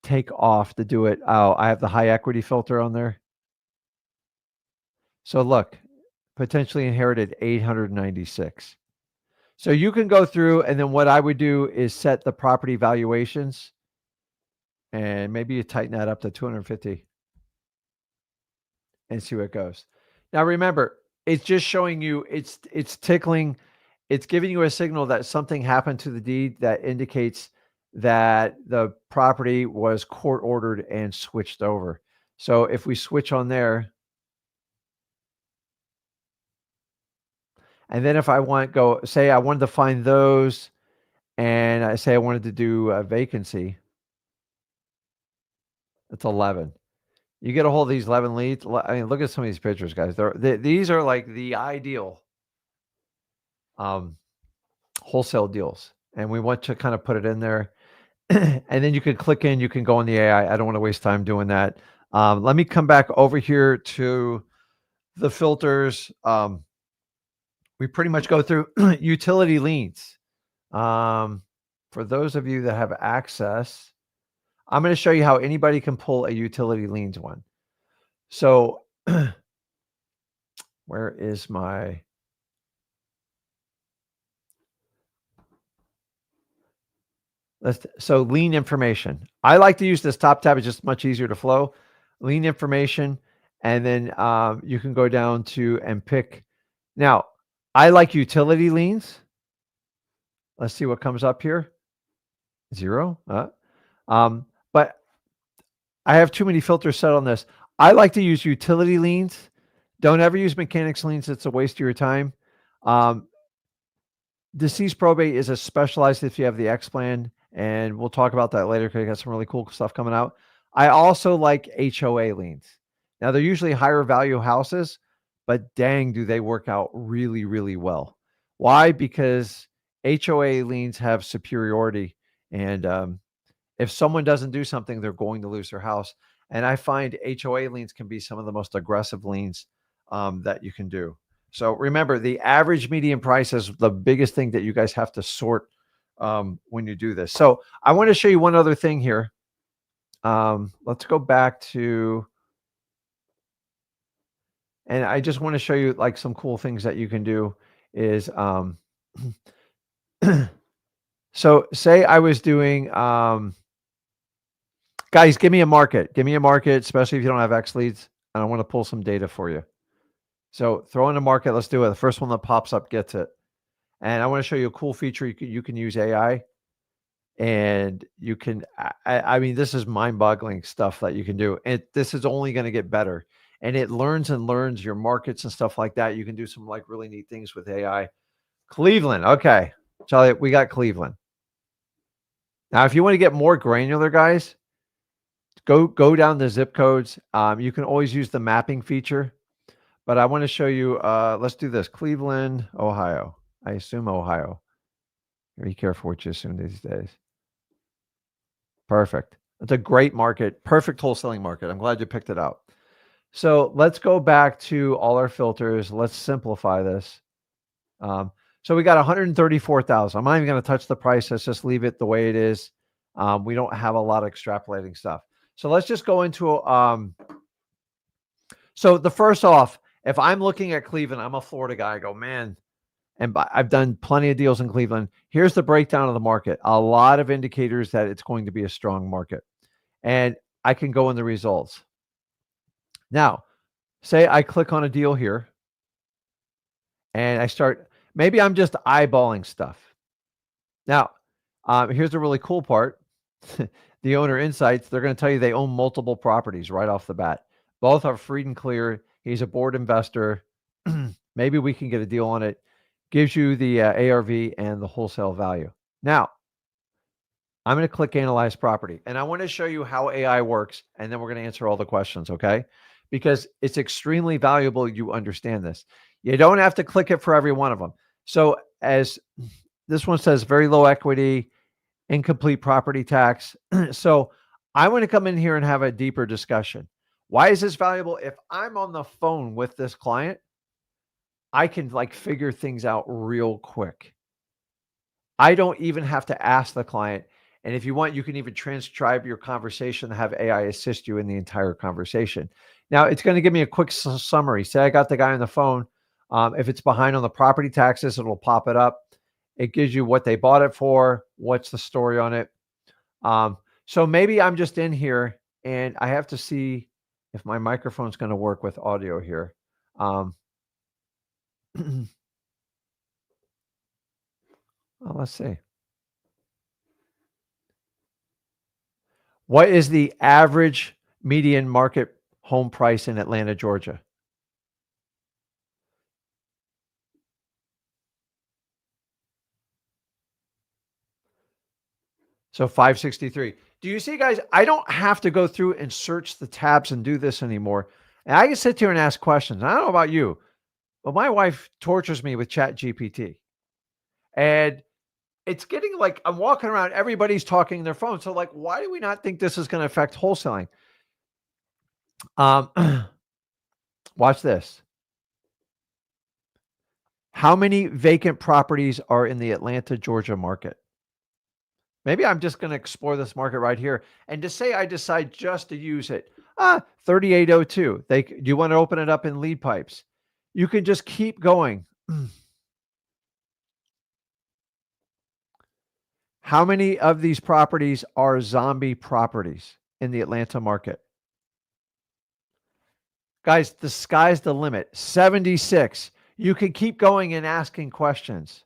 take off to do it. Oh, I have the high equity filter on there. So look, potentially inherited 896. So you can go through, and then what I would do is set the property valuations, and maybe you tighten that up to 250 and see where it goes. Now remember, it's just showing you, it's tickling, it's giving you a signal that something happened to the deed that indicates that the property was court ordered and switched over. So if we switch on there, and then if I want go say I wanted to find those, and I say I wanted to do a vacancy, it's 11. You get a hold of these 11 leads. I mean, look at some of these pictures, guys. These are like the ideal um, wholesale deals. And we want to kind of put it in there. And then you can click in, you can go on the AI. I don't want to waste time doing that. Let me come back over here to the filters. We pretty much go through utility liens. For those of you that have access, I'm going to show you how anybody can pull a utility liens one. So where is my... So lien information. I like to use this top tab. It's just much easier to flow. Lien information. And then you can go down to and pick. Now, I like utility liens. Let's see what comes up here. 0. But I have too many filters set on this. I like to use utility liens. Don't ever use mechanics liens. It's a waste of your time. Deceased probate is a specialized if you have the X plan, and we'll talk about that later because I got some really cool stuff coming out. I also like HOA liens. Now they're usually higher value houses, but dang, do they work out really, really well. Why? Because HOA liens have superiority, and if someone doesn't do something, they're going to lose their house. And I find HOA liens can be some of the most aggressive liens that you can do. So remember, the average median price is the biggest thing that you guys have to sort when you do this. So I want to show you one other thing here. Let's go back to, and I just want to show you like some cool things that you can do is, so say I was doing, guys, give me a market, especially if you don't have XLeads, and I want to pull some data for you. So throw in a market. Let's do it. The first one that pops up gets it. And I want to show you a cool feature. You can use AI, and you can, I mean, this is mind-boggling stuff that you can do. This is only going to get better. And it learns your markets and stuff like that. You can do some like really neat things with AI. Cleveland. Okay. Charlie, we got Cleveland. Now, if you want to get more granular, guys, go down the zip codes. You can always use the mapping feature. But I want to show you, let's do this. Cleveland, Ohio. I assume Ohio. Be careful what you assume these days. Perfect. It's a great market. Perfect wholesaling market. I'm glad you picked it out. So let's go back to all our filters. Let's simplify this. So we got 134,000. I'm not even going to touch the price. Let's just leave it the way it is. We don't have a lot of extrapolating stuff. So let's just go into, so the first off, if I'm looking at Cleveland, I'm a Florida guy. I go, man, and I've done plenty of deals in Cleveland. Here's the breakdown of the market. A lot of indicators that it's going to be a strong market. And I can go in the results. Now, say I click on a deal here and I start, maybe I'm just eyeballing stuff. Now, here's the really cool part. The owner insights, they're going to tell you they own multiple properties right off the bat. Both are free and clear. He's a board investor. Maybe we can get a deal on it. Gives you the ARV and the wholesale value. Now, I'm going to click Analyze Property, and I want to show you how AI works, and then we're going to answer all the questions, okay? Because it's extremely valuable you understand this. You don't have to click it for every one of them. So as this one says, very low equity, incomplete property tax. So I want to come in here and have a deeper discussion. Why is this valuable? If I'm on the phone with this client, I can like figure things out real quick. I don't even have to ask the client. And if you want, you can even transcribe your conversation and have AI assist you in the entire conversation. Now, it's going to give me a quick summary. Say I got the guy on the phone. If it's behind on the property taxes, it'll pop it up. It gives you what they bought it for, what's the story on it. So maybe I'm just in here and I have to see if my microphone's going to work with audio here. Um, well, let's see. What is the average median market home price in Atlanta, Georgia? So 563. Do you see, guys? I don't have to go through and search the tabs and do this anymore. And I can sit here and ask questions. I don't know about you, but my wife tortures me with Chat GPT. And it's getting like I'm walking around, everybody's talking their phone. So, like, why do we not think this is going to affect wholesaling? Um, watch this. How many vacant properties are in the Atlanta, Georgia market? Maybe I'm just going to explore this market right here. And to say I decide just to use it, 3802. Do you want to open it up in lead pipes? You can just keep going. How many of these properties are zombie properties in the Atlanta market? Guys, the sky's the limit. 76. You can keep going and asking questions.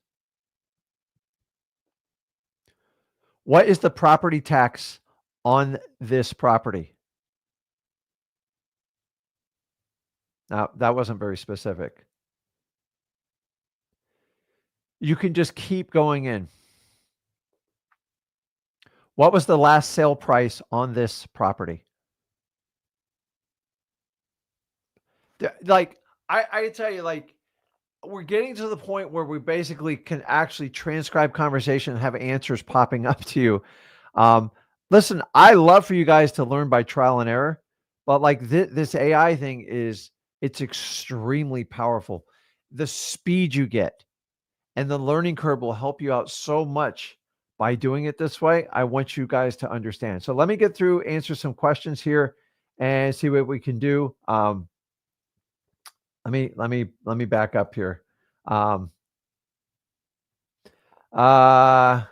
What is the property tax on this property? Now, that wasn't very specific. You can just keep going in. What was the last sale price on this property? Like, I tell you, like, we're getting to the point where we basically can actually transcribe conversation and have answers popping up to you. Um, listen, I love for you guys to learn by trial and error, but like this AI thing it's extremely powerful. The speed you get and the learning curve will help you out so much by doing it this way. I want you guys to understand. So let me get through, answer some questions here, and see what we can do. Let me back up here. Um, uh,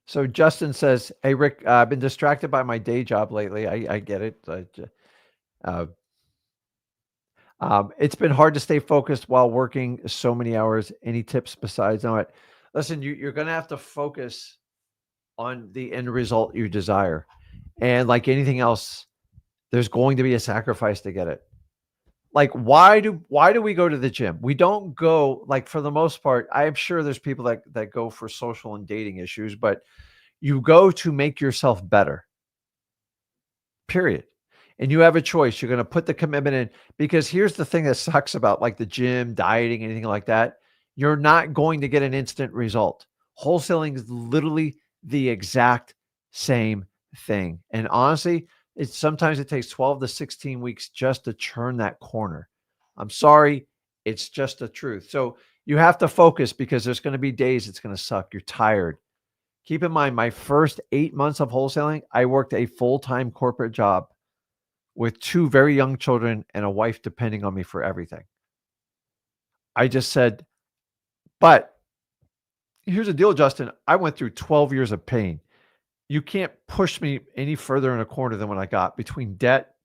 so Justin says, "Hey Rick, I've been distracted by my day job lately. I get it. Uh, it's been hard to stay focused while working so many hours. Any tips besides that? Listen, you're going to have to focus on the end result you desire, and like anything else, there's going to be a sacrifice to get it. Like, why do we go to the gym? We don't go, like, for the most part. I'm sure there's people that go for social and dating issues, but you go to make yourself better, period. And you have a choice. You're going to put the commitment in, because here's the thing that sucks about like the gym, dieting, anything like that. You're not going to get an instant result. Wholesaling is literally the exact same thing. And honestly, sometimes it takes 12 to 16 weeks just to turn that corner. I'm sorry, it's just the truth. So you have to focus, because there's going to be days it's going to suck. You're tired. Keep in mind, my first 8 months of wholesaling, I worked a full-time corporate job with two very young children and a wife depending on me for everything. I just said, but here's the deal, Justin. I went through 12 years of pain. You can't push me any further in a corner than what I got. Between debt,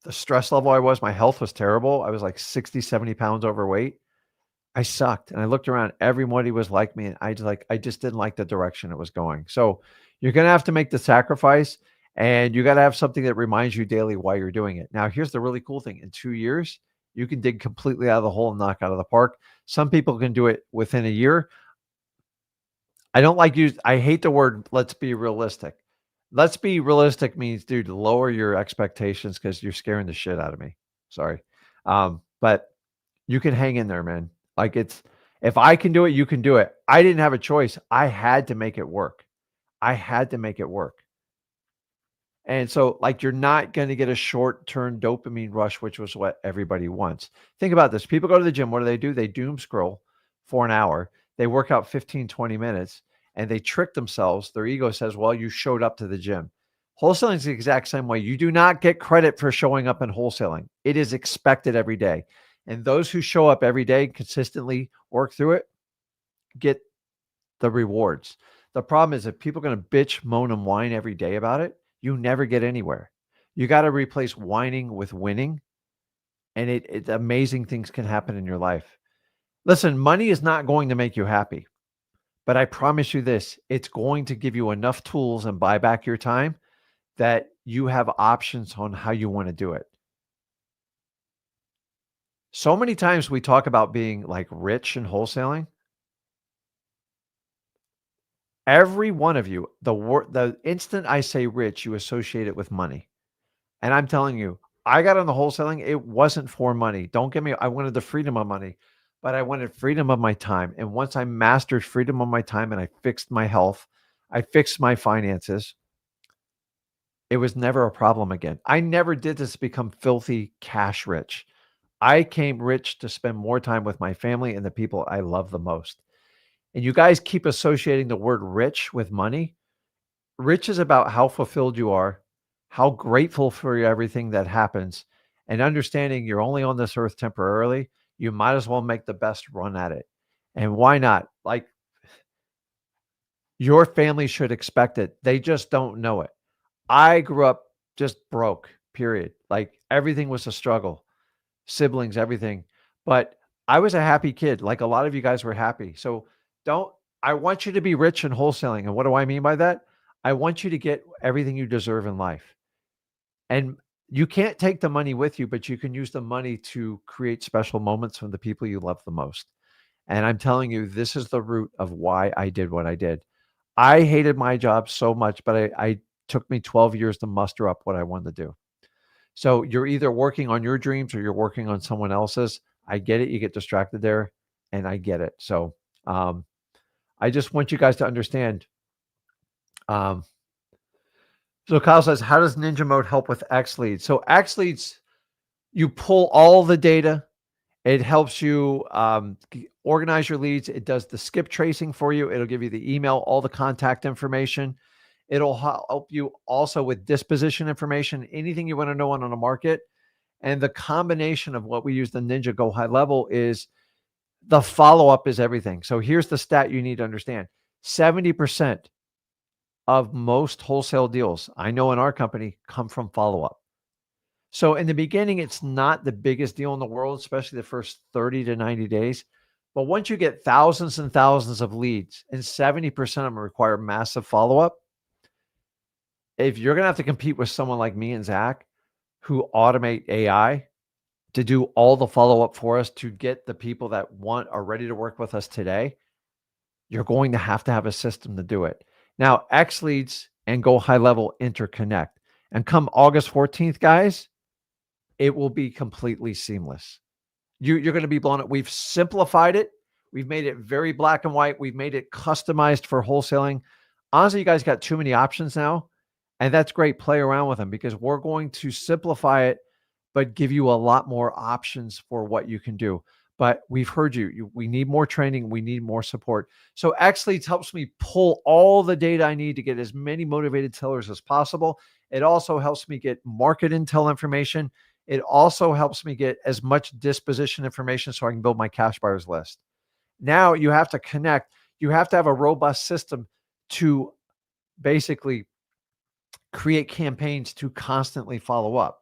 the stress level my health was terrible. I was like 60, 70 pounds overweight. I sucked. And I looked around, everybody was like me. And I just didn't like the direction it was going. So you're going to have to make the sacrifice, and you got to have something that reminds you daily why you're doing it. Now, here's the really cool thing. In 2 years, you can dig completely out of the hole and knock out of the park. Some people can do it within a year. I hate the word, let's be realistic. Let's be realistic means, dude, lower your expectations, because you're scaring the shit out of me. Sorry. But you can hang in there, man. Like, if I can do it, you can do it. I didn't have a choice. I had to make it work. I had to make it work. And so, like, you're not going to get a short-term dopamine rush, which was what everybody wants. Think about this. People go to the gym. What do? They doom scroll for an hour. They work out 15, 20 minutes, and they trick themselves. Their ego says, well, you showed up to the gym. Wholesaling is the exact same way. You do not get credit for showing up in wholesaling. It is expected every day. And those who show up every day, consistently work through it, get the rewards. The problem is, if people are going to bitch, moan, and whine every day about it, you never get anywhere. You got to replace whining with winning, and it amazing things can happen in your life. Listen, money is not going to make you happy, but I promise you this, it's going to give you enough tools and buy back your time that you have options on how you want to do it. So many times we talk about being like rich in wholesaling. Every one of you, the instant I say rich, you associate it with money. And I'm telling you, I got on the wholesaling. It wasn't for money. Don't get me. I wanted the freedom of money, but I wanted freedom of my time. And once I mastered freedom of my time and I fixed my health, I fixed my finances, it was never a problem again. I never did this to become filthy cash rich. I came rich to spend more time with my family and the people I love the most. And you guys keep associating the word rich with money. Rich is about how fulfilled you are, how grateful for everything that happens, and understanding you're only on this earth temporarily. You might as well make the best run at it. And why not? Like, your family should expect it. They just don't know it. I grew up just broke, period. Like, everything was a struggle, siblings, everything. But I was a happy kid. Like, a lot of you guys were happy. So don't, I want you to be rich in wholesaling. And what do I mean by that? I want you to get everything you deserve in life. And you can't take the money with you, but you can use the money to create special moments from the people you love the most. And I'm telling you, this is the root of why I did what I did. I hated my job so much, but I took me 12 years to muster up what I wanted to do. So you're either working on your dreams or you're working on someone else's. I get it. You get distracted there, and I get it. So I just want you guys to understand. Um, so Kyle says, how does Ninja Mode help with XLeads? So XLeads, you pull all the data. It helps you organize your leads. It does the skip tracing for you. It'll give you the email, all the contact information. It'll help you also with disposition information, anything you want to know on a market. And the combination of what we use the Ninja Go High Level is the follow-up is everything. So here's the stat you need to understand. 70% of most wholesale deals I know in our company come from follow-up. So in the beginning, it's not the biggest deal in the world, especially the first 30 to 90 days. But once you get thousands and thousands of leads and 70% of them require massive follow-up, if you're going to have to compete with someone like me and Zach, who automate AI to do all the follow-up for us to get the people that are ready to work with us today, you're going to have a system to do it. Now, XLeads and Go High Level interconnect. And come August 14th, guys, it will be completely seamless. You're going to be blown up. We've simplified it. We've made it very black and white. We've made it customized for wholesaling. Honestly, you guys got too many options now. And that's great. Play around with them because we're going to simplify it, but give you a lot more options for what you can do. But we've heard you. We need more training. We need more support. So XLeads helps me pull all the data I need to get as many motivated sellers as possible. It also helps me get market intel information. It also helps me get as much disposition information so I can build my cash buyers list. Now you have to connect. You have to have a robust system to basically create campaigns to constantly follow up.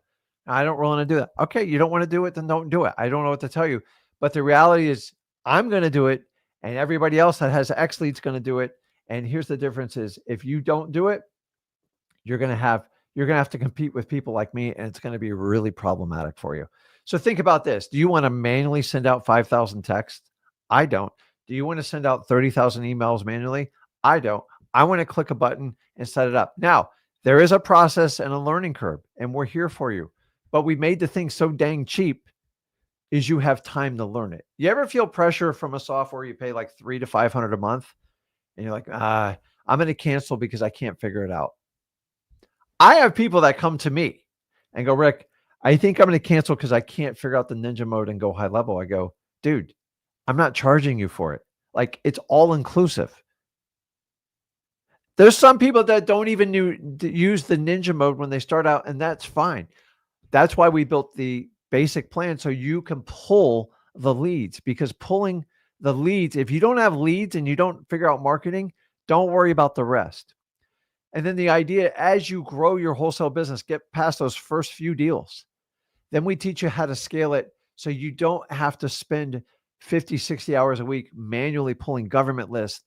I don't really want to do that. Okay, you don't want to do it, then don't do it. I don't know what to tell you. But the reality is I'm going to do it, and everybody else that has XLeads going to do it. And here's the difference is if you don't do it, you're going to have to compete with people like me, and it's going to be really problematic for you. So think about this. Do you want to manually send out 5,000 texts? I don't. Do you want to send out 30,000 emails manually? I don't. I want to click a button and set it up. Now, there is a process and a learning curve, and we're here for you. But we made the thing so dang cheap is you have time to learn it. You ever feel pressure from a software you pay like $300 to $500 a month? And you're like, I'm going to cancel because I can't figure it out. I have people that come to me and go, Rick, I think I'm going to cancel because I can't figure out the Ninja Mode and Go High Level. I go, dude, I'm not charging you for it. Like, it's all inclusive. There's some people that don't even use the Ninja Mode when they start out, and that's fine. That's why we built the basic plan so you can pull the leads, because pulling the leads, if you don't have leads and you don't figure out marketing, don't worry about the rest. And then the idea, as you grow your wholesale business, get past those first few deals. Then we teach you how to scale it so you don't have to spend 50, 60 hours a week manually pulling government lists,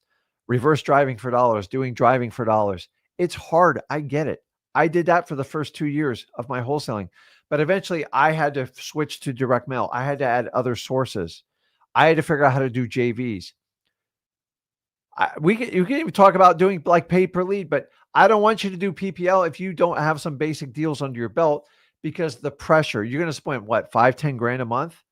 reverse driving for dollars, doing driving for dollars. It's hard. I get it. I did that for the first 2 years of my wholesaling, but eventually I had to switch to direct mail. I had to add other sources. I had to figure out how to do JVs. You can even talk about doing like pay per lead, but I don't want you to do PPL if you don't have some basic deals under your belt, because the pressure, you're going to spend what, 5, 10 grand a month.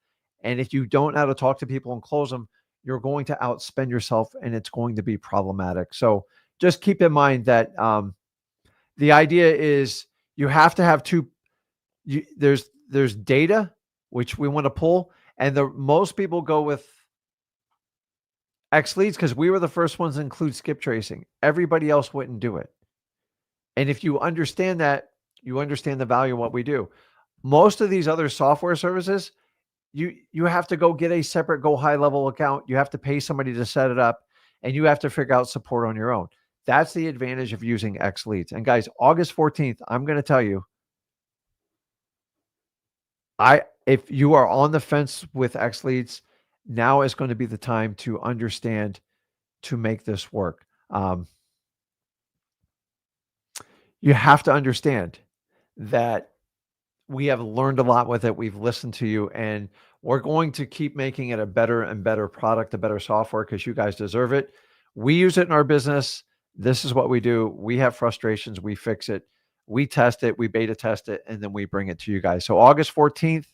And if you don't know how to talk to people and close them, you're going to outspend yourself and it's going to be problematic. So just keep in mind that the idea is you have to have there's data, which we want to pull. And most people go with XLeads because we were the first ones to include skip tracing. Everybody else wouldn't do it. And if you understand that, you understand the value of what we do. Most of these other software services, you have to go get a separate Go High Level account. You have to pay somebody to set it up, and you have to figure out support on your own. That's the advantage of using XLeads. And guys, August 14th, I'm going to tell you, if you are on the fence with XLeads, now is going to be the time to understand to make this work. You have to understand that we have learned a lot with it. We've listened to you, and we're going to keep making it a better and better product, a better software, because you guys deserve it. We use it in our business. This is what we do. We have frustrations. We fix it. We test it. We beta test it, and then we bring it to you guys. So August 14th,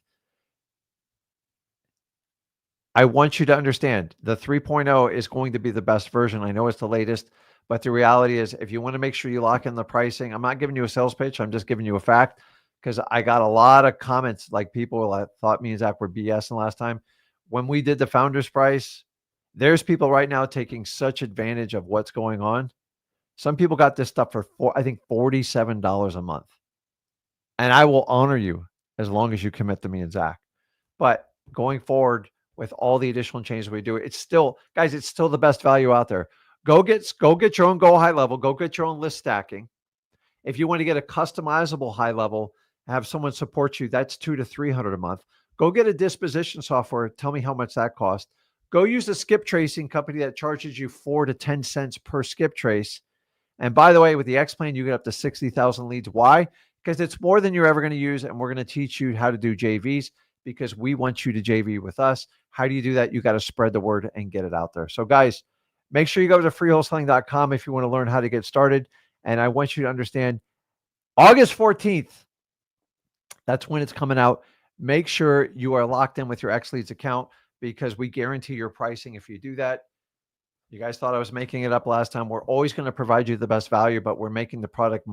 I want you to understand the 3.0 is going to be the best version. I know it's the latest, but the reality is, if you want to make sure you lock in the pricing, I'm not giving you a sales pitch. I'm just giving you a fact, because I got a lot of comments, like people that thought me and Zach were BSing last time. When we did the founder's price, there's people right now taking such advantage of what's going on. Some people got this stuff for I think $47 a month. And I will honor you as long as you commit to me and Zach. But going forward, with all the additional changes we do, it's still, guys, it's still the best value out there. Go get your own Go High Level. Go get your own list stacking. If you want to get a customizable high level, have someone support you, that's $200 to $300 a month. Go get a disposition software. Tell me how much that costs. Go use a skip tracing company that charges you 4 to 10 cents per skip trace. And by the way, with the X plan, you get up to 60,000 leads. Why? Because it's more than you're ever going to use. And we're going to teach you how to do JVs, because we want you to JV with us. How do you do that? You got to spread the word and get it out there. So guys, make sure you go to freewholesaling.com if you want to learn how to get started. And I want you to understand, August 14th, that's when it's coming out. Make sure you are locked in with your XLeads account, because we guarantee your pricing if you do that. You guys thought I was making it up last time. We're always going to provide you the best value, but we're making the product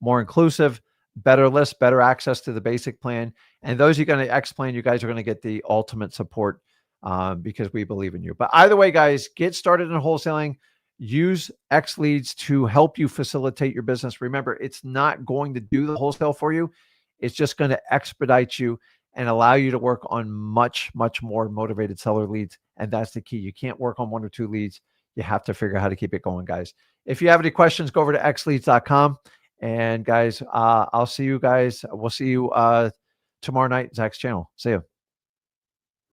more inclusive, better list, better access to the basic plan. And those you're going to X plan, you guys are going to get the ultimate support because we believe in you. But either way, guys, get started in wholesaling. Use XLeads to help you facilitate your business. Remember, it's not going to do the wholesale for you. It's just going to expedite you and allow you to work on much, much more motivated seller leads. And that's the key. You can't work on 1 or 2 leads. You have to figure out how to keep it going, guys. If you have any questions, go over to xleads.com. And guys, I'll see you guys. We'll see you tomorrow night, Zach's channel. See you.